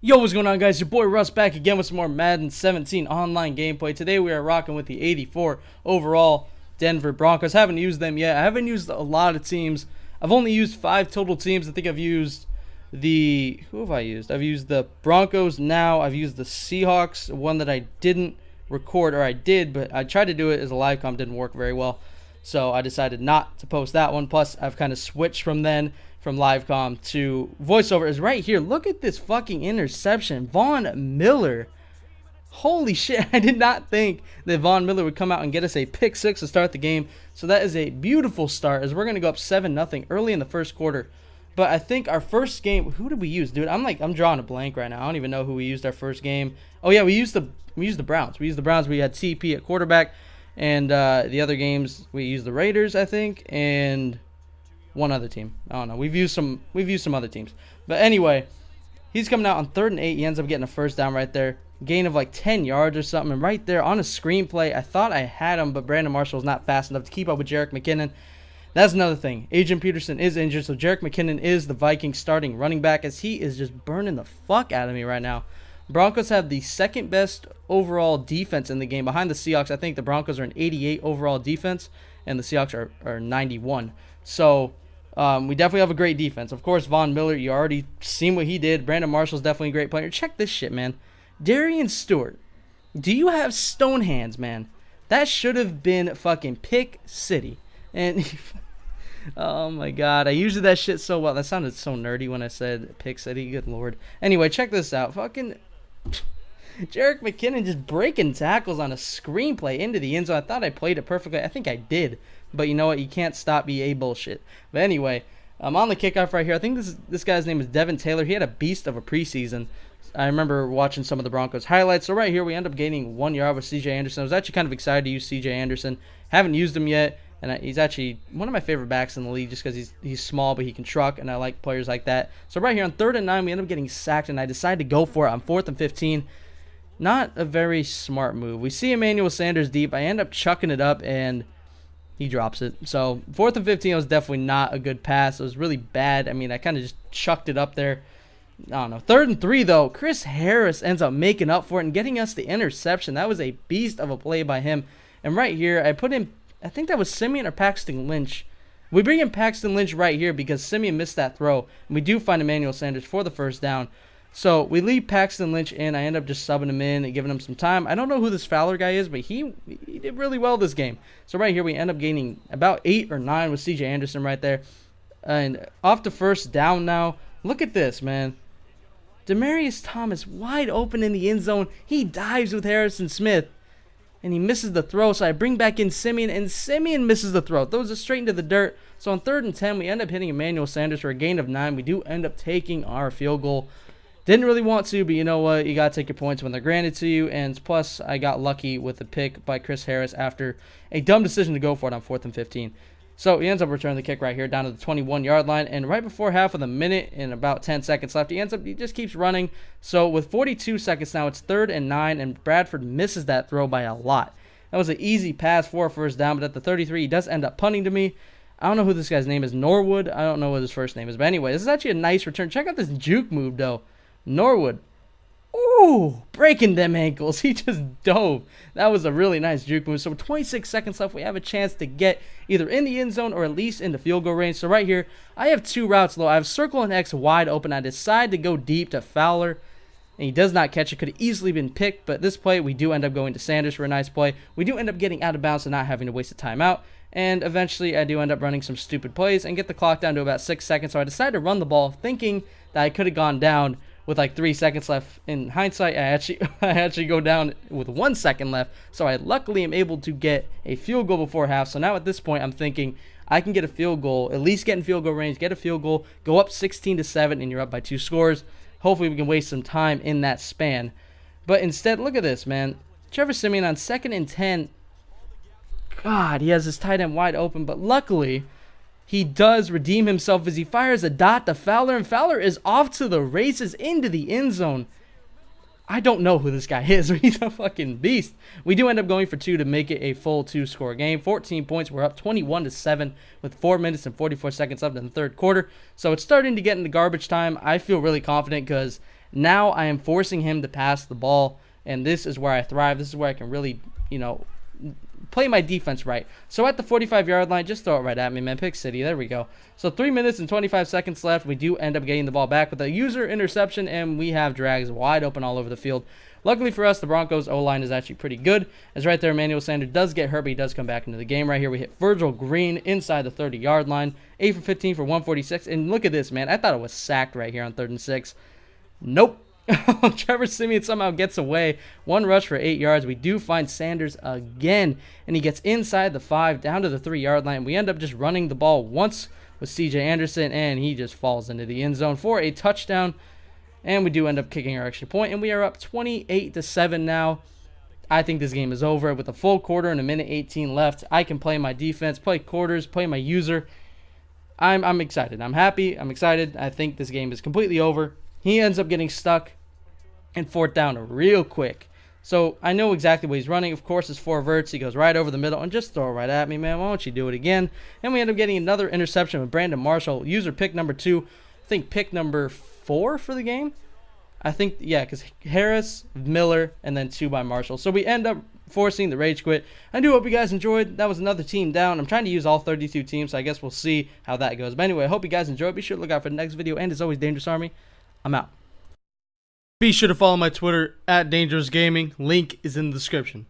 Yo, what's going on, guys? Your boy Russ back again with some more Madden 17 online gameplay. Today we are rocking with the 84 overall Denver Broncos. Haven't used them yet. I haven't used a lot of teams. I've only used 5 total teams. I think I've used who have I used? I've used the Broncos now. I've used the Seahawks, one that I didn't record, or I did, but I tried to do it as a live com. Didn't work very well. So I decided not to post that one. Plus, I've kind of switched from livecom to voiceover. Is right here. Look at this fucking interception. Von Miller. Holy shit. I did not think that Von Miller would come out and get us a pick 6 to start the game. So that is a beautiful start as we're going to go up 7-0 early in the first quarter. But I think our first game, who did we use? Dude, I'm drawing a blank right now. I don't even know who we used our first game. Oh yeah, we used the Browns. We used the Browns. We had TP at quarterback. And the other games, we used the Raiders, I think, and one other team. I don't know. We've used some other teams. But anyway, he's coming out on 3rd and 8. He ends up getting a first down right there. Gain of like 10 yards or something. And right there on a screenplay, I thought I had him, but Brandon Marshall was not fast enough to keep up with Jerick McKinnon. That's another thing. Adrian Peterson is injured, so Jerick McKinnon is the Vikings starting running back, as he is just burning the fuck out of me right now. Broncos have the second best overall defense in the game behind the Seahawks. I think the Broncos are an 88 overall defense, and the Seahawks are 91. So we definitely have a great defense. Of course, Von Miller, you already seen what he did. Brandon Marshall's definitely a great player. Check this shit, man. Darian Stewart, do you have stone hands, man? That should have been fucking Pick City. And oh my god, I used that shit so well. That sounded so nerdy when I said Pick City. Good lord. Anyway, check this out. Fucking Jerick McKinnon just breaking tackles on a screenplay into the end zone. I thought I played it perfectly. I think I did. But you know what? You can't stop EA bullshit. But anyway, I'm on the kickoff right here. I think this guy's name is Devin Taylor. He had a beast of a preseason. I remember watching some of the Broncos highlights. So right here, we end up gaining 1 yard with CJ Anderson. I was actually kind of excited to use CJ Anderson. Haven't used him yet. And he's actually one of my favorite backs in the league just because he's small, but he can truck, and I like players like that. So right here on 3rd and 9, we end up getting sacked, and I decide to go for it on 4th and 15. Not a very smart move. We see Emmanuel Sanders deep. I end up chucking it up, and he drops it. So 4th and 15 was definitely not a good pass. It was really bad. I mean, I kind of just chucked it up there. I don't know. 3rd and 3, though. Chris Harris ends up making up for it and getting us the interception. That was a beast of a play by him. And right here, I put in, I think that was Simeon or Paxton Lynch. We bring in Paxton Lynch right here because Simeon missed that throw. And we do find Emmanuel Sanders for the first down. So we leave Paxton Lynch in. I end up just subbing him in and giving him some time. I don't know who this Fowler guy is, but he did really well this game. So right here we end up gaining about 8 or 9 with CJ Anderson right there. And off the first down now. Look at this, man. Demaryius Thomas wide open in the end zone. He dives with Harrison Smith. And he misses the throw, so I bring back in Simeon, and Simeon misses the throw. Throws it straight into the dirt. So on 3rd and 10, we end up hitting Emmanuel Sanders for a gain of 9. We do end up taking our field goal. Didn't really want to, but you know what? You got to take your points when they're granted to you. And plus, I got lucky with a pick by Chris Harris after a dumb decision to go for it on 4th and 15. So he ends up returning the kick right here down to the 21-yard line. And right before half of the minute and about 10 seconds left, he just keeps running. So with 42 seconds now, it's 3rd and 9, and Bradford misses that throw by a lot. That was an easy pass for a first down, but at the 33, he does end up punting to me. I don't know who this guy's name is. Norwood. I don't know what his first name is. But anyway, this is actually a nice return. Check out this juke move, though. Norwood. Ooh, breaking them ankles. He just dove. That was a really nice juke move. So with 26 seconds left, we have a chance to get either in the end zone or at least into field goal range. So right here, I have 2 routes, though. I have circle and X wide open. I decide to go deep to Fowler, and he does not catch it. Could have easily been picked, but this play, we do end up going to Sanders for a nice play. We do end up getting out of bounds and not having to waste a timeout. And eventually, I do end up running some stupid plays and get the clock down to about 6 seconds. So I decided to run the ball thinking that I could have gone down with like 3 seconds left. In hindsight, I actually go down with 1 second left. So I luckily am able to get a field goal before half. So now at this point, I'm thinking I can get a field goal, at least get in field goal range, get a field goal, go up 16-7, and you're up by 2 scores. Hopefully we can waste some time in that span. But instead, look at this, man. Trevor Simeon on 2nd and 10. God, he has his tight end wide open. But luckily, he does redeem himself as he fires a dot to Fowler. And Fowler is off to the races into the end zone. I don't know who this guy is. He's a fucking beast. We do end up going for 2 to make it a full 2-score game. 14 points. We're up 21-7 with 4 minutes and 44 seconds left in the third quarter. So it's starting to get into garbage time. I feel really confident because Now I am forcing him to pass the ball, and this is where I thrive. This is where I can really, play my defense right. So at the 45-yard line, just throw it right at me, man. Pick City. There we go. So 3 minutes and 25 seconds left. We do end up getting the ball back with a user interception, and we have drags wide open all over the field. Luckily for us, the Broncos O-line is actually pretty good. As right there, Emmanuel Sanders does get hurt, but he does come back into the game. Right here, we hit Virgil Green inside the 30-yard line. 8 for 15 for 146. And look at this, man. I thought it was sacked right here on 3rd and 6. Nope. Trevor Siemian somehow gets away. 1 rush for 8 yards. We do find Sanders again, and he gets inside the 5 down to the 3-yard line. We end up just running the ball once with CJ Anderson, and he just falls into the end zone for a touchdown. And we do end up kicking our extra point, and we are up 28-7 now. I think this game is over with a full quarter and 1:18 left. I can play my defense, play quarters, play my user. I'm excited. I'm happy. I'm excited. I think this game is completely over. He ends up getting stuck in 4th down real quick. So I know exactly what he's running. Of course, it's 4 verts. He goes right over the middle and just throw it right at me, man. Why don't you do it again? And we end up getting another interception with Brandon Marshall. User pick number 2. I think pick number 4 for the game. I think, yeah, because Harris, Miller, and then 2 by Marshall. So we end up forcing the rage quit. I do hope you guys enjoyed. That was another team down. I'm trying to use all 32 teams, so I guess we'll see how that goes. But anyway, I hope you guys enjoyed. Be sure to look out for the next video. And as always, Dangerous Army, I'm out. Be sure to follow my Twitter at Dangerous Gaming. Link is in the description.